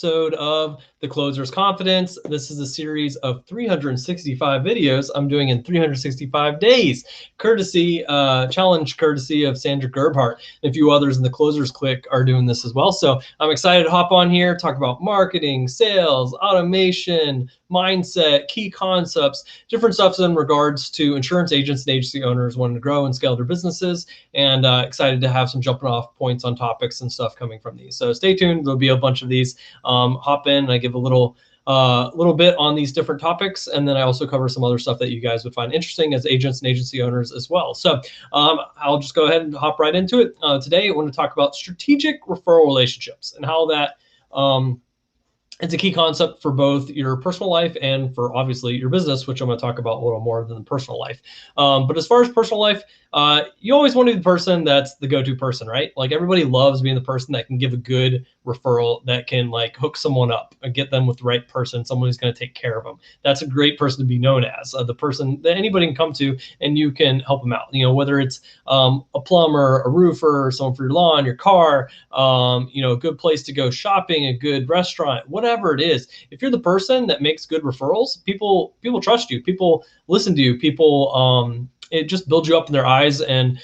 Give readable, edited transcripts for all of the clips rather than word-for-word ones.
episode of The Closer's Confidence. This is a series of 365 videos I'm doing in 365 days, challenge courtesy of Sandra Gerbhardt. And a few others in the Closers Clique are doing this as well. So I'm excited to hop on here, talk about marketing, sales, automation, mindset, key concepts, different stuff in regards to insurance agents and agency owners wanting to grow and scale their businesses, and excited to have some jumping off points on topics and stuff coming from these. So stay tuned. There'll be a bunch of these. Hop in and I give a little bit on these different topics, and then I also cover some other stuff that you guys would find interesting as agents and agency owners as well. So I'll just go ahead and hop right into it. Today I want to talk about strategic referral relationships and how that it's a key concept for both your personal life and for obviously your business, which I'm going to talk about a little more than the personal life. But as far as personal life, you always want to be the person that's the go-to person, right? Like everybody loves being the person that can give a good referral, that can like hook someone up and get them with the right person, someone who's going to take care of them. That's a great person to be known as, the person that anybody can come to and you can help them out. You know, whether it's a plumber, a roofer, someone for your lawn, your car, a good place to go shopping, a good restaurant, whatever it is. If you're the person that makes good referrals, people trust you, people listen to you, people it just builds you up in their eyes and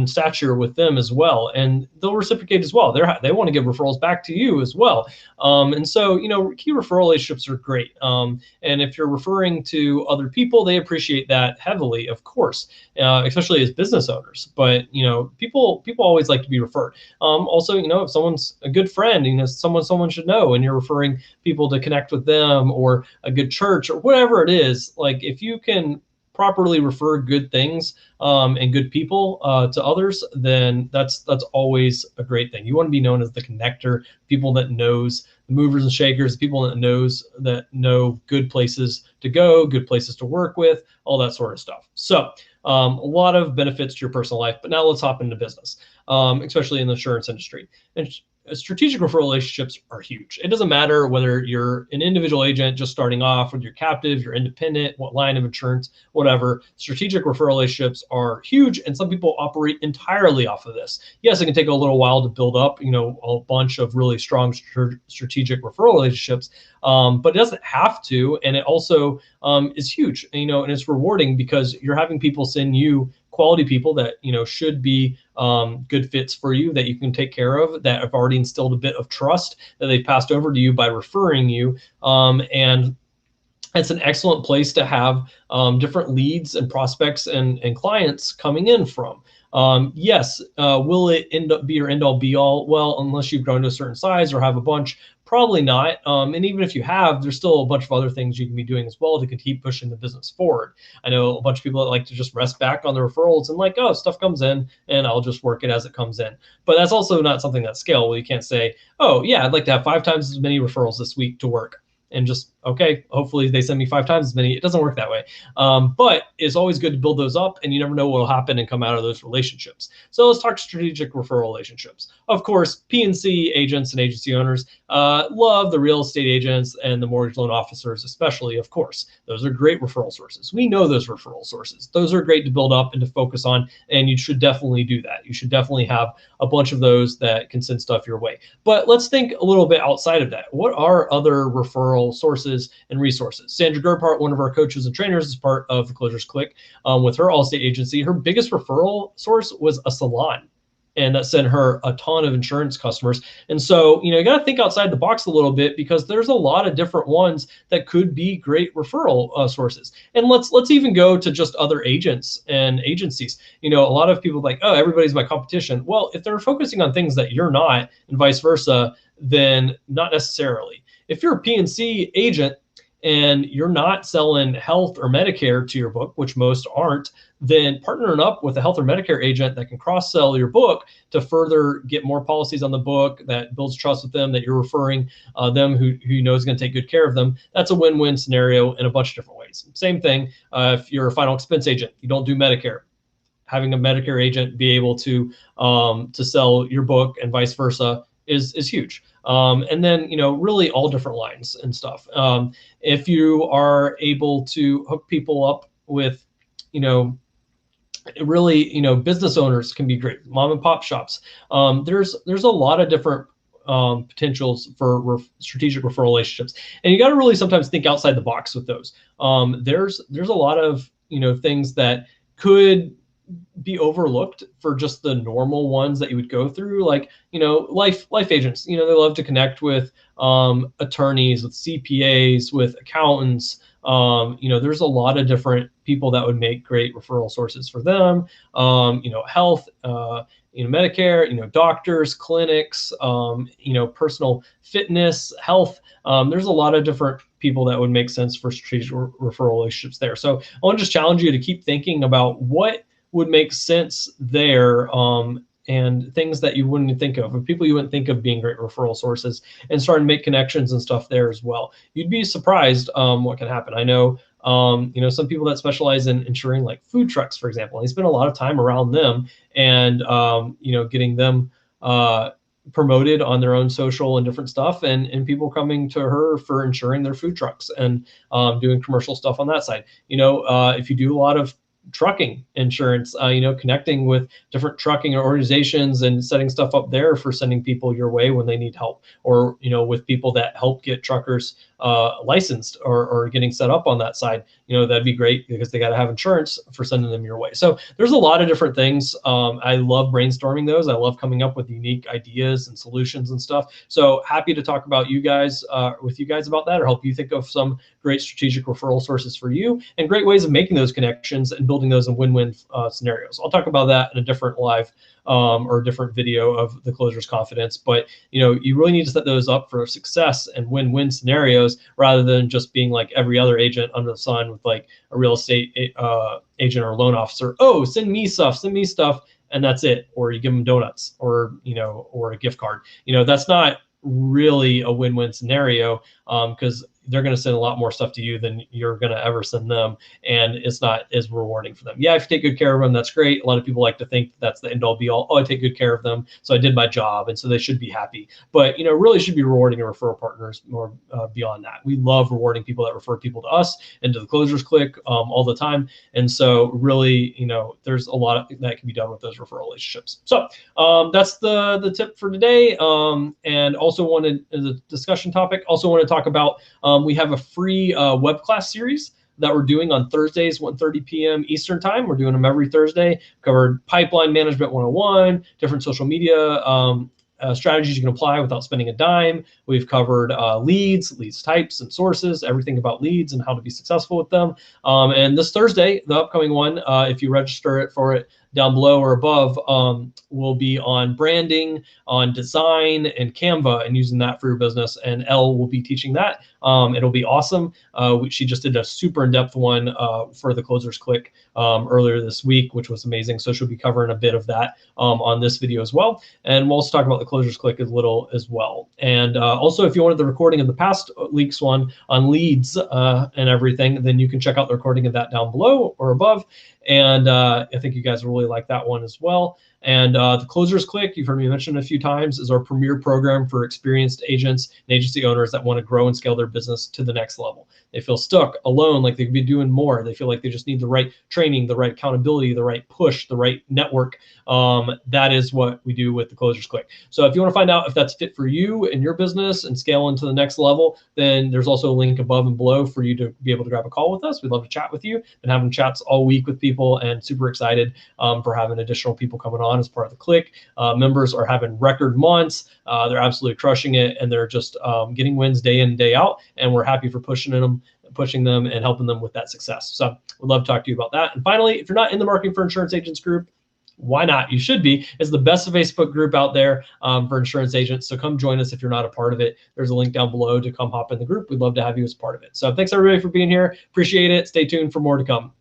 stature with them as well, and they'll reciprocate as well. They want to give referrals back to you as well, and so key referral relationships are great. And if you're referring to other people, they appreciate that heavily, of course, especially as business owners. But people always like to be referred. Also, if someone's a good friend, someone should know, and you're referring people to connect with them, or a good church, or whatever it is. Like if you can properly refer good things and good people to others, then that's always a great thing. You want to be known as the connector, people that knows the movers and shakers, people that know good places to go, good places to work with, all that sort of stuff. So a lot of benefits to your personal life. But now let's hop into business, especially in the insurance industry. And strategic referral relationships are huge. It doesn't matter whether you're an individual agent just starting off, with your captive, you're independent, what line of insurance, whatever. Strategic referral relationships are huge, and some people operate entirely off of this. Yes, it can take a little while to build up, a bunch of really strong strategic referral relationships, but it doesn't have to, and it also is huge, and it's rewarding because you're having people send you quality people that should be good fits for you, that you can take care of, that have already instilled a bit of trust that they've passed over to you by referring you, and it's an excellent place to have different leads and prospects and clients coming in from. Yes, will it end up be your end all be all? Well, unless you've grown to a certain size or have a bunch, probably not. And even if you have, there's still a bunch of other things you can be doing as well to keep pushing the business forward. I know a bunch of people that like to just rest back on the referrals and like, oh, stuff comes in and I'll just work it as it comes in. But that's also not something that's scalable. You can't say, oh yeah, I'd like to have 5 times as many referrals this week to work, and just, okay, hopefully they send me 5 times as many. It doesn't work that way. But it's always good to build those up, and you never know what will happen and come out of those relationships. So let's talk strategic referral relationships. Of course, P&C agents and agency owners love the real estate agents and the mortgage loan officers, especially, of course. Those are great referral sources. We know those referral sources. Those are great to build up and to focus on, and you should definitely do that. You should definitely have a bunch of those that can send stuff your way. But let's think a little bit outside of that. What are other referral sources and resources? Sandra Gerbhardt, one of our coaches and trainers, is part of the Closers Clique. With her Allstate agency, her biggest referral source was a salon, and that sent her a ton of insurance customers. And so, you got to think outside the box a little bit, because there's a lot of different ones that could be great referral sources. And let's even go to just other agents and agencies. A lot of people like, oh, everybody's my competition. Well, if they're focusing on things that you're not, and vice versa, then not necessarily. If you're a P&C agent and you're not selling health or Medicare to your book, which most aren't, then partnering up with a health or Medicare agent that can cross-sell your book to further get more policies on the book, that builds trust with them, that you're referring them who you know is going to take good care of them. That's a win-win scenario in a bunch of different ways. Same thing if you're a final expense agent, you don't do Medicare. Having a Medicare agent be able to sell your book and vice versa is huge. And then, really all different lines and stuff. If you are able to hook people up with, really, business owners can be great. Mom and pop shops. There's a lot of different potentials for strategic referral relationships. And you got to really sometimes think outside the box with those. There's a lot of, things that could be overlooked for just the normal ones that you would go through, like, life agents. They love to connect with attorneys, with CPAs, with accountants. There's a lot of different people that would make great referral sources for them. Health, Medicare, doctors, clinics, personal fitness, health. There's a lot of different people that would make sense for strategic referral relationships there. So I want to just challenge you to keep thinking about what would make sense there, and things that you wouldn't think of, or people you wouldn't think of being great referral sources, and start to make connections and stuff there as well. You'd be surprised what can happen. I know, some people that specialize in insuring like food trucks, for example, and they spend a lot of time around them and, getting them promoted on their own social and different stuff, and people coming to her for insuring their food trucks and doing commercial stuff on that side. If you do a lot of trucking insurance, connecting with different trucking organizations and setting stuff up there for sending people your way when they need help, or with people that help get truckers licensed or getting set up on that side, that'd be great, because they got to have insurance for sending them your way. So there's a lot of different things. I love brainstorming those. I love coming up with unique ideas and solutions and stuff. So happy to talk about with you guys about that, or help you think of some great strategic referral sources for you and great ways of making those connections and building those in win-win scenarios. I'll talk about that in a different live or a different video of the closer's confidence. But you really need to set those up for success and win-win scenarios, rather than just being like every other agent under the sun with like a real estate agent or loan officer. Oh, send me stuff, and that's it. Or you give them donuts, or or a gift card. That's not really a win-win scenario, because they're going to send a lot more stuff to you than you're going to ever send them, and it's not as rewarding for them. Yeah, if you take good care of them, that's great. A lot of people like to think that's the end all be all. Oh, I take good care of them, so I did my job, and so they should be happy. But really should be rewarding your referral partners more beyond that. We love rewarding people that refer people to us and to the Closers Clique all the time, and so really, there's a lot that can be done with those referral relationships. So that's the tip for today. And also wanted, as a discussion topic, also want to talk about we have a free Webclass series that we're doing on Thursdays, 1:30 p.m. Eastern time. We're doing them every Thursday. Covered pipeline management 101, different social media strategies you can apply without spending a dime. We've covered leads types and sources, everything about leads and how to be successful with them. And this Thursday, the upcoming one, if you register for it down below or above, will be on branding, on design, and Canva, and using that for your business. And Elle will be teaching that. It'll be awesome. She just did a super in-depth one for the Closers Clique earlier this week, which was amazing. So she'll be covering a bit of that on this video as well. And we'll also talk about the Closers Clique a little as well. And also, if you wanted the recording of the past week's one on leads and everything, then you can check out the recording of that down below or above. And I think you guys will really like that one as well. And the Closers Clique, you've heard me mention a few times, is our premier program for experienced agents and agency owners that want to grow and scale their business to the next level. They feel stuck, alone, like they could be doing more. They feel like they just need the right training, the right accountability, the right push, the right network. That is what we do with the Closers Clique. So if you want to find out if that's fit for you and your business and scale into the next level, then there's also a link above and below for you to be able to grab a call with us. We'd love to chat with you. Been having chats all week with people, and super excited for having additional people coming on as part of the Clique. Members are having record months. They're absolutely crushing it, and they're just getting wins day in and day out, and we're happy for pushing them and helping them with that success. So we'd love to talk to you about that. And finally, if you're not in the Marketing for Insurance Agents group, why not? You should be. It's the best Facebook group out there for insurance agents. So come join us if you're not a part of it. There's a link down below to come hop in the group. We'd love to have you as part of it. So thanks everybody for being here. Appreciate it. Stay tuned for more to come.